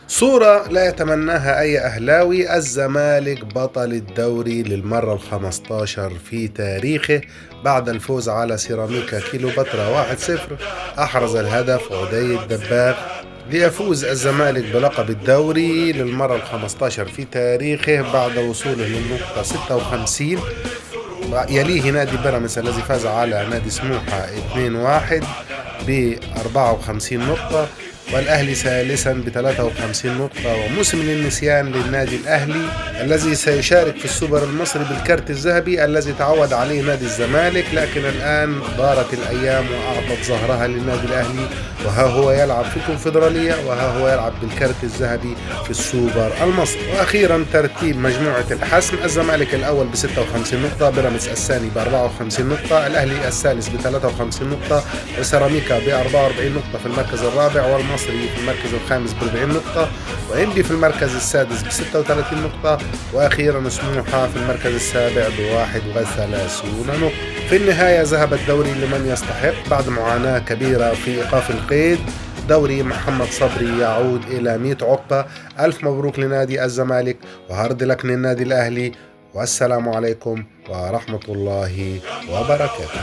صورة لا يتمناها أي أهلاوي: الزمالك بطل الدوري للمرة ال15 في تاريخه بعد الفوز على سيراميكا كيلوباترا 1-0. أحرز الهدف عدي الدباغ ليفوز الزمالك بلقب الدوري للمرة ال15 في تاريخه بعد وصوله للنقطة 56. يليه نادي بيراميدز الذي فاز على نادي سموحة 2-1 ب 54 نقطة، والأهلي ثالثا ب 53 نقطة. وموسم للنسيان للنادي الأهلي الذي سيشارك في السوبر المصري بالكرت الذهبي الذي تعود عليه نادي الزمالك، لكن الآن دارت الأيام وأعطت ظهرها للنادي الأهلي، وها هو يلعب في الكونفدرالية وها هو يلعب بالكرت الذهبي في السوبر المصري. وأخيرا ترتيب مجموعة الحسم: الزمالك الأول ب 56 نقطة، بيراميدز الثاني ب 54 نقطة، الأهلي الثالث ب 53 نقطة، وسيراميكا ب 44 نقطة في المركز الرابع، والمصري في المركز الخامس ب 40 نقطة، وإنبي في المركز السادس ب 36 نقطة، وأخيرا سموحة في المركز السابع ب 31 نقطة. في النهاية ذهب الدوري لمن يستحق بعد معاناة كبيرة في إيقاف القيد. دوري محمد صبري يعود إلى 100 عقبة. ألف مبروك لنادي الزمالك وهارد لك للنادي الأهلي، والسلام عليكم ورحمة الله وبركاته.